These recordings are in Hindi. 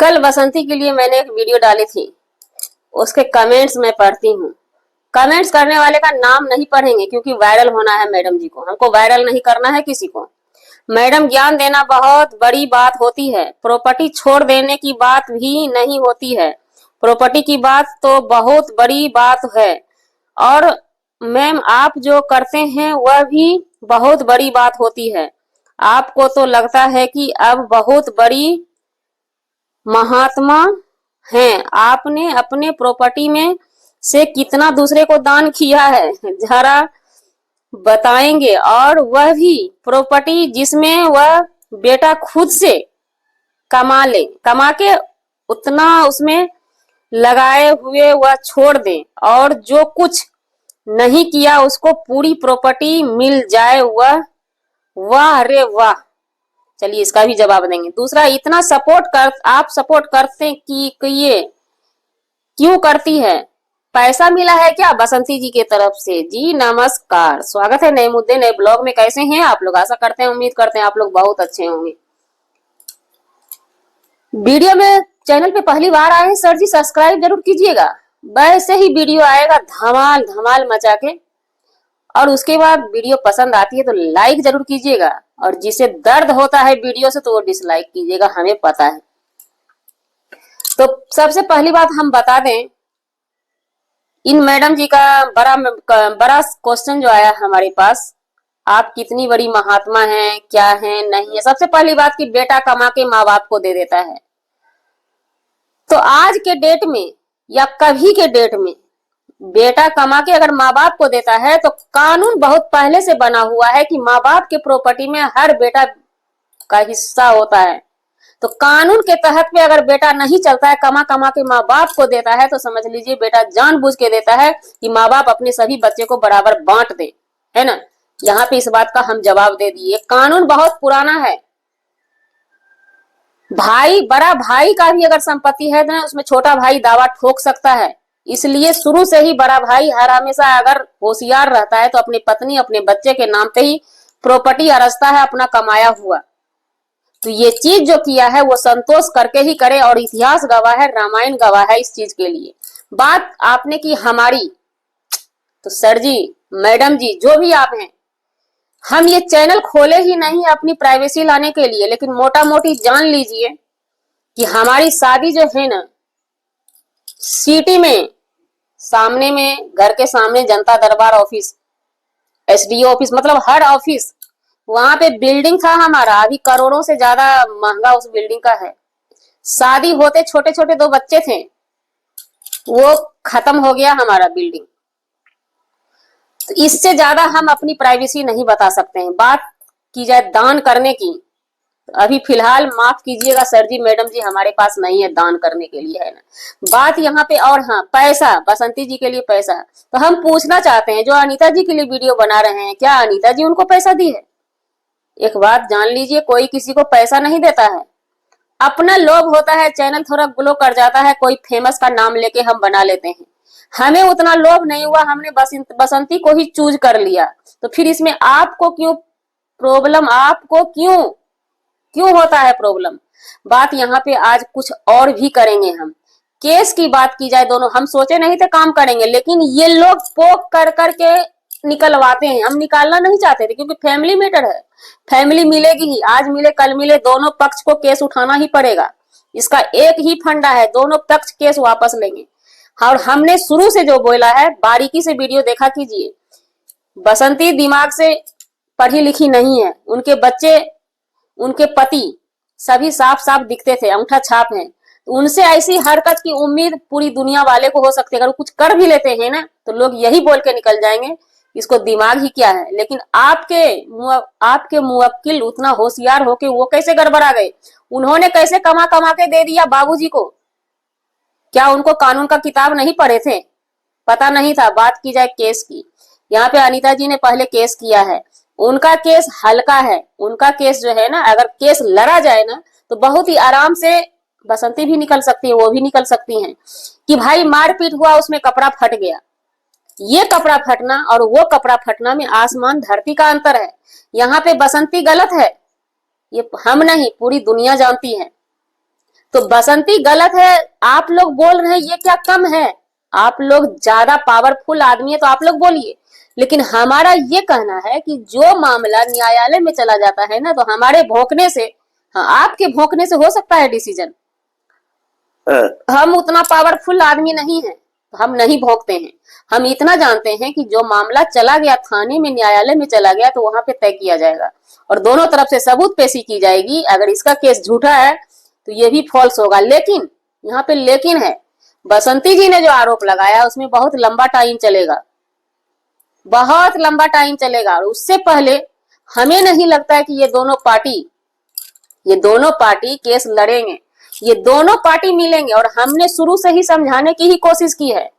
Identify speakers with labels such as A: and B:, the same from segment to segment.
A: कल बसंती के लिए मैंने एक वीडियो डाली थी। उसके कमेंट्स मैं पढ़ती हूँ। कमेंट्स करने वाले का नाम नहीं पढ़ेंगे क्योंकि वायरल होना है मैडम जी को। हमको वायरल नहीं करना है किसी को। मैडम, ज्ञान देना बहुत बड़ी बात होती है। प्रॉपर्टी छोड़ देने की बात भी नहीं होती है। प्रॉपर्टी की बात तो बहुत बड़ी बात है। और मैम, आप जो करते हैं वह भी बहुत बड़ी बात होती है। आपको तो लगता है कि अब बहुत बड़ी महात्मा हैं। आपने अपने प्रॉपर्टी में से कितना दूसरे को दान किया है जरा बताएंगे? और वह भी प्रॉपर्टी जिसमें वह बेटा खुद से कमा के उतना उसमें लगाए हुए वह छोड़ दे, और जो कुछ नहीं किया उसको पूरी प्रॉपर्टी मिल जाए। वह वाह रे वाह। चलिए, इसका भी जवाब देंगे। दूसरा, इतना आप सपोर्ट करते कि ये क्यों करती है? पैसा मिला है क्या बसंती जी के तरफ से? जी नमस्कार, स्वागत है नए मुद्दे नए ब्लॉग में। कैसे हैं आप लोग? आशा करते हैं, उम्मीद करते हैं आप लोग बहुत अच्छे होंगे। वीडियो में चैनल पे पहली बार आए हैं सर जी, सब्सक्राइब जरूर कीजिएगा। वैसे ही वीडियो आएगा धमाल धमाल मचा के। और उसके बाद वीडियो पसंद आती है तो लाइक जरूर कीजिएगा, और जिसे दर्द होता है वीडियो से तो वो डिसलाइक कीजिएगा, हमें पता है। तो सबसे पहली बात हम बता दें, इन मैडम जी का बड़ा क्वेश्चन जो आया हमारे पास, आप कितनी बड़ी महात्मा हैं, क्या हैं, नहीं है। सबसे पहली बात कि बेटा कमा के माँ बाप को दे देता है। तो आज के डेट में या कभी के डेट में बेटा कमा के अगर माँ बाप को देता है तो कानून बहुत पहले से बना हुआ है कि माँ बाप के प्रॉपर्टी में हर बेटा का हिस्सा होता है। तो कानून के तहत में अगर बेटा नहीं चलता है, कमा कमा के माँ बाप को देता है, तो समझ लीजिए बेटा जानबूझ के देता है कि माँ बाप अपने सभी बच्चे को बराबर बांट दे, है ना। यहाँ पे इस बात का हम जवाब दे दिए। कानून बहुत पुराना है। बड़ा भाई का भी अगर संपत्ति है ना, उसमें छोटा भाई दावा ठोक सकता है। इसलिए शुरू से ही बड़ा भाई हर हमेशा अगर होशियार रहता है तो अपनी पत्नी अपने बच्चे के नाम पे ही प्रॉपर्टी अरजता है, अपना कमाया हुआ। तो ये चीज जो किया है वो संतोष करके ही करे, और इतिहास गवाह है, रामायण गवाह है इस चीज के लिए। बात आपने की हमारी, तो सर जी, मैडम जी, जो भी आप हैं, हम ये चैनल खोले ही नहीं अपनी प्राइवेसी लाने के लिए, लेकिन मोटा मोटी जान लीजिए कि हमारी शादी जो है ना, सिटी में सामने में, घर के सामने जनता दरबार ऑफिस, एसडीओ ऑफिस, मतलब हर ऑफिस, वहां पे बिल्डिंग था हमारा। अभी करोड़ों से ज्यादा महंगा उस बिल्डिंग का है। शादी होते छोटे छोटे 2 बच्चे थे, वो खत्म हो गया हमारा बिल्डिंग। तो इससे ज्यादा हम अपनी प्राइवेसी नहीं बता सकते हैं। बात की जाए दान करने की, तो अभी फिलहाल माफ कीजिएगा सर जी, मैडम जी, हमारे पास नहीं है दान करने के लिए, है ना। बात यहाँ पे, और हाँ, पैसा, बसंती जी के लिए पैसा, तो हम पूछना चाहते हैं, जो अनीता जी के लिए वीडियो बना रहे हैं, क्या अनीता जी उनको पैसा दी है? एक बात जान लीजिए, कोई किसी को पैसा नहीं देता है। अपना लोभ होता है, चैनल थोड़ा ग्लो कर जाता है, कोई फेमस का नाम लेके हम बना लेते हैं। हमें उतना लोभ नहीं हुआ, हमने बसंती को ही चूज कर लिया। तो फिर इसमें आपको क्यों प्रॉब्लम? आपको क्यों क्यों होता है प्रॉब्लम? बात यहाँ पे आज कुछ और भी करेंगे हम। केस की बात की जाए, दोनों हम सोचे नहीं थे काम करेंगे, लेकिन ये लोग पोक कर करके निकलवाते हैं। हम निकालना नहीं चाहते थे क्योंकि फैमिली मैटर है। फैमिली मिलेगी ही, आज मिले कल मिले, दोनों पक्ष को केस उठाना ही पड़ेगा। इसका एक ही फंडा है, दोनों पक्ष केस वापस लेंगे। और हमने शुरू से जो बोला है, बारीकी से वीडियो देखा कीजिए। बसंती दिमाग से पढ़ी लिखी नहीं है। उनके बच्चे, उनके पति सभी साफ साफ दिखते थे, अंगूठा छाप हैं। तो उनसे ऐसी हरकत की उम्मीद पूरी दुनिया वाले को हो सकती है। अगर वो कुछ कर भी लेते हैं ना, तो लोग यही बोल के निकल जाएंगे, इसको दिमाग ही क्या है। लेकिन आपके मुवक्किल उतना होशियार होके वो कैसे गड़बड़ा गए? उन्होंने कैसे कमा कमा के दे दिया बाबूजी को? क्या उनको कानून का किताब नहीं पढ़े थे? पता नहीं था? बात की जाए केस की, यहाँ पे अनीता जी ने पहले केस किया है। उनका केस हल्का है। उनका केस जो है ना, अगर केस लड़ा जाए ना, तो बहुत ही आराम से बसंती भी निकल सकती है, वो भी निकल सकती हैं कि भाई मारपीट हुआ, उसमें कपड़ा फट गया। ये कपड़ा फटना और वो कपड़ा फटना में आसमान धरती का अंतर है। यहाँ पे बसंती गलत है, ये हम नहीं, पूरी दुनिया जानती है। तो बसंती गलत है, आप लोग बोल रहे हैं ये क्या कम है? आप लोग ज्यादा पावरफुल आदमी है तो आप लोग बोलिए, लेकिन हमारा ये कहना है कि जो मामला न्यायालय में चला जाता है ना, तो हमारे भौंकने से, हाँ, आपके भौंकने से हो सकता है डिसीजन। हम उतना पावरफुल आदमी नहीं है, हम नहीं भोंकते हैं। हम इतना जानते हैं कि जो मामला चला गया थाने में, न्यायालय में चला गया, तो वहां पे तय किया जाएगा और दोनों तरफ से सबूत पेशी की जाएगी। अगर इसका केस झूठा है तो ये भी फॉल्स होगा। लेकिन यहाँ पे लेकिन है, बसंती जी ने जो आरोप लगाया उसमें बहुत लंबा टाइम चलेगा, बहुत लंबा टाइम चलेगा। और उससे पहले हमें नहीं लगता है कि ये दोनों पार्टी केस लड़ेंगे, ये दोनों पार्टी मिलेंगे। और हमने शुरू से ही समझाने की ही कोशिश की है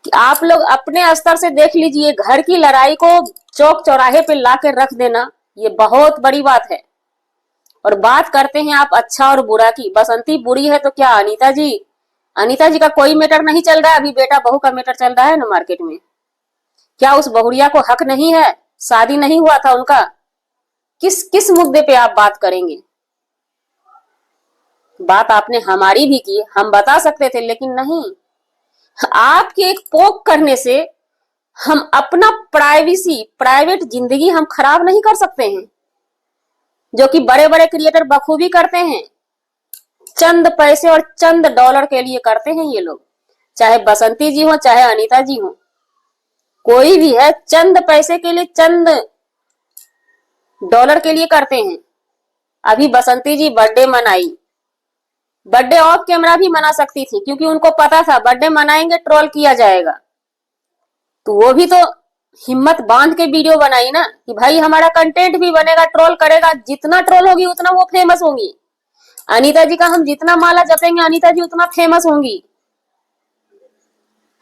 A: कि आप लोग अपने स्तर से देख लीजिए, घर की लड़ाई को चौक चौराहे पे ला के रख देना ये बहुत बड़ी बात है। और बात करते हैं आप अच्छा और बुरा की। बसंती बुरी है तो क्या अनीता जी का कोई मैटर नहीं चल रहा है? अभी बेटा बहू का मैटर चल रहा है ना मार्केट में। क्या उस बहुरिया को हक नहीं है? शादी नहीं हुआ था उनका? किस किस मुद्दे पे आप बात करेंगे? बात आपने हमारी भी की, हम बता सकते थे, लेकिन नहीं। आपके एक पोक करने से हम अपना प्राइवेट जिंदगी हम खराब नहीं कर सकते हैं, जो कि बड़े बड़े क्रिएटर बखूबी करते हैं। चंद पैसे और चंद डॉलर के लिए करते हैं ये लोग, चाहे बसंती जी हो चाहे अनीता जी हो, कोई भी है, चंद पैसे के लिए, चंद डॉलर के लिए करते हैं। अभी बसंती जी बर्थडे मनाई, बर्थडे ऑफ कैमरा भी मना सकती थी, क्योंकि उनको पता था बर्थडे मनाएंगे ट्रोल किया जाएगा। तो वो भी तो हिम्मत बांध के वीडियो बनाई ना कि भाई हमारा कंटेंट भी बनेगा, ट्रोल करेगा, जितना ट्रोल होगी उतना वो फेमस होंगी। अनीता जी का हम जितना माला जपेंगे अनीता जी उतना फेमस होंगी।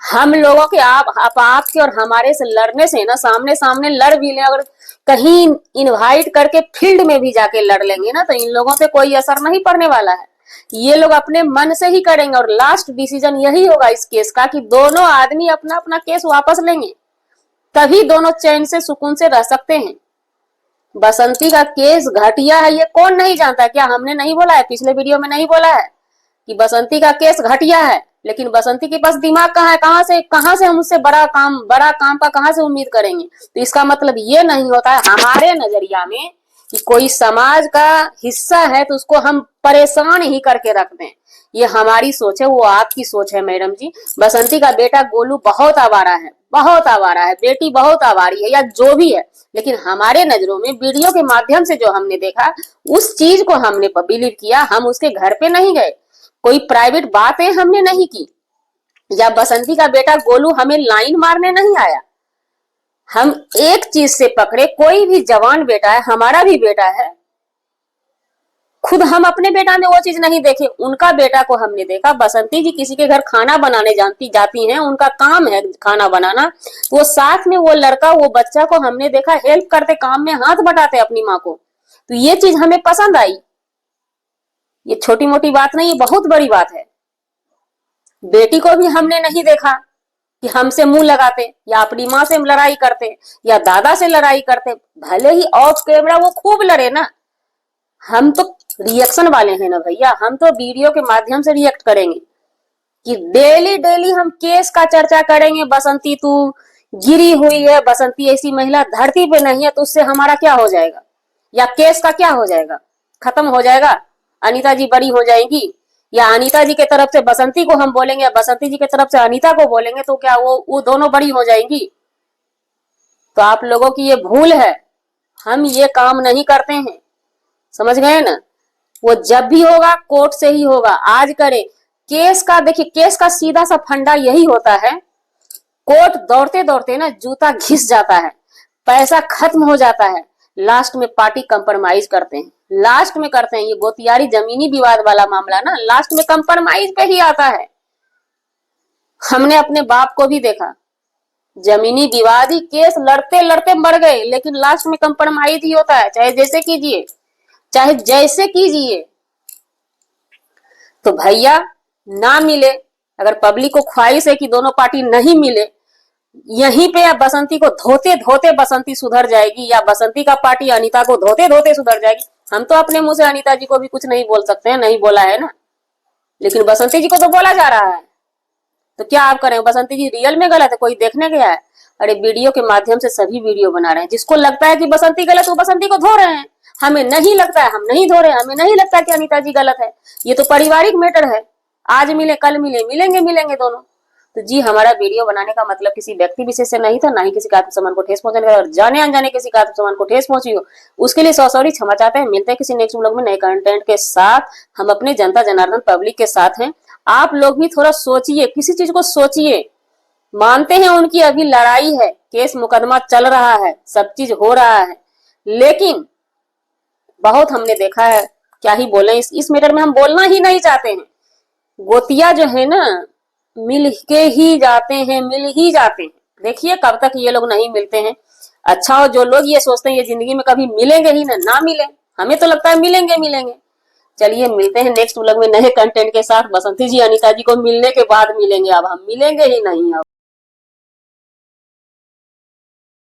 A: हम लोगों के आपके और हमारे से लड़ने से ना, सामने सामने लड़ भी लें, अगर कहीं इनवाइट करके फील्ड में भी जाके लड़ लेंगे ना, तो इन लोगों पे कोई असर नहीं पड़ने वाला है। ये लोग अपने मन से ही करेंगे और लास्ट डिसीजन यही होगा इस केस का कि दोनों आदमी अपना अपना केस वापस लेंगे, तभी दोनों चैन से सुकून से रह सकते हैं। बसंती का केस घटिया है, ये कौन नहीं जानता? क्या हमने नहीं बोला है? पिछले वीडियो में नहीं बोला है कि बसंती का केस घटिया है? लेकिन बसंती के पास दिमाग कहाँ है? कहाँ से हम उससे बड़ा काम का कहाँ से उम्मीद करेंगे? तो इसका मतलब ये नहीं होता है हमारे नजरिया में कि कोई समाज का हिस्सा है तो उसको हम परेशान ही करके रख दें। ये हमारी सोच है, वो आपकी सोच है मैडम जी। बसंती का बेटा गोलू बहुत आवारा है, बेटी बहुत आवारी है, या जो भी है, लेकिन हमारे नजरों में वीडियो के माध्यम से जो हमने देखा उस चीज को हमने बिलीव किया। हम उसके घर पे नहीं गए, कोई प्राइवेट बातें हमने नहीं की, या बसंती का बेटा गोलू हमें लाइन मारने नहीं आया। हम एक चीज से पकड़े, कोई भी जवान बेटा है, हमारा भी बेटा है, खुद हम अपने बेटा में वो चीज नहीं देखे, उनका बेटा को हमने देखा। बसंती जी किसी के घर खाना बनाने जाती हैं, उनका काम है खाना बनाना, वो साथ में वो लड़का, वो बच्चा को हमने देखा हेल्प करते, काम में हाथ बटाते अपनी माँ को। तो ये चीज हमें पसंद आई। ये छोटी मोटी बात नहीं, ये बहुत बड़ी बात है। बेटी को भी हमने नहीं देखा कि हमसे मुंह लगाते, या अपनी माँ से लड़ाई करते, या दादा से लड़ाई करते। भले ही ऑफ कैमरा वो खूब लड़े ना, हम तो रिएक्शन वाले हैं ना भैया, हम तो वीडियो के माध्यम से रिएक्ट करेंगे कि डेली डेली हम केस का चर्चा करेंगे। बसंती तू गिरी हुई है, बसंती ऐसी महिला धरती पे नहीं है, तो उससे हमारा क्या हो जाएगा? या केस का क्या हो जाएगा? खत्म हो जाएगा? अनीता जी बड़ी हो जाएंगी? या अनीता जी के तरफ से बसंती को हम बोलेंगे, या बसंती जी के तरफ से अनीता को बोलेंगे, तो क्या वो दोनों बड़ी हो जाएंगी? तो आप लोगों की ये भूल है, हम ये काम नहीं करते हैं, समझ गए ना? वो जब भी होगा कोर्ट से ही होगा। आज करे केस का, देखिए केस का सीधा सा फंडा यही होता है, कोर्ट दौड़ते दौड़ते ना जूता घिस जाता है, पैसा खत्म हो जाता है, लास्ट में पार्टी कंप्रोमाइज करते हैं, लास्ट में करते हैं। ये गोतियारी जमीनी विवाद वाला मामला ना लास्ट में कंप्रोमाइज पे ही आता है। हमने अपने बाप को भी देखा, जमीनी विवादी केस लड़ते लड़ते मर गए, लेकिन लास्ट में कंप्रोमाइज ही होता है, चाहे जैसे कीजिए, चाहे जैसे कीजिए। तो भैया ना मिले, अगर पब्लिक को ख्वाहिश है कि दोनों पार्टी नहीं मिले, यहीं पे या बसंती को धोते धोते बसंती सुधर जाएगी, या बसंती का पार्टी अनीता को धोते धोते सुधर जाएगी, हम तो अपने मुंह से अनीता जी को भी कुछ नहीं बोल सकते हैं, नहीं बोला है ना, लेकिन बसंती जी को तो बोला जा रहा है। तो क्या आप करें, बसंती जी रियल में गलत है, कोई देखने गया है? अरे वीडियो के माध्यम से सभी वीडियो बना रहे हैं, जिसको लगता है कि बसंती गलत वो बसंती को धो रहे हैं। हमें नहीं लगता है, हम नहीं धो रहे हैं, हमें नहीं लगता कि अनीता जी गलत है। ये तो पारिवारिक मैटर है, आज मिले कल मिले, मिलेंगे मिलेंगे दोनों। तो जी हमारा वीडियो बनाने का मतलब किसी व्यक्ति विशेष से नहीं था, ना ही किसी का आत्मसम्मान को ठेस पहुंचाने का। और जाने अनजाने किसी का आत्मसम्मान को ठेस पहुंची हो उसके लिए सॉरी क्षमा चाहते हैं। मिलते हैं किसी नेक्स्ट व्लॉग में नए कंटेंट के साथ। हम अपने जनता जनार्दन पब्लिक के साथ हैं। आप लोग भी थोड़ा सोचिए, किसी चीज को सोचिए। मानते हैं उनकी अभी लड़ाई है, केस मुकदमा चल रहा है, सब चीज हो रहा है, लेकिन बहुत हमने देखा है, क्या ही बोले, इस मैटर में हम बोलना ही नहीं चाहते हैं। गोतिया जो है ना, मिल के ही जाते हैं, मिल ही जाते हैं। देखिए कब तक ये लोग नहीं मिलते हैं। अच्छा हो जो लोग ये सोचते हैं ये जिंदगी में कभी मिलेंगे ही ना मिले, हमें तो लगता है मिलेंगे मिलेंगे। चलिए मिलते हैं नेक्स्ट व्लॉग में नए कंटेंट के साथ। बसंती जी अनीता जी को मिलने के बाद मिलेंगे, अब हम मिलेंगे ही नहीं अब।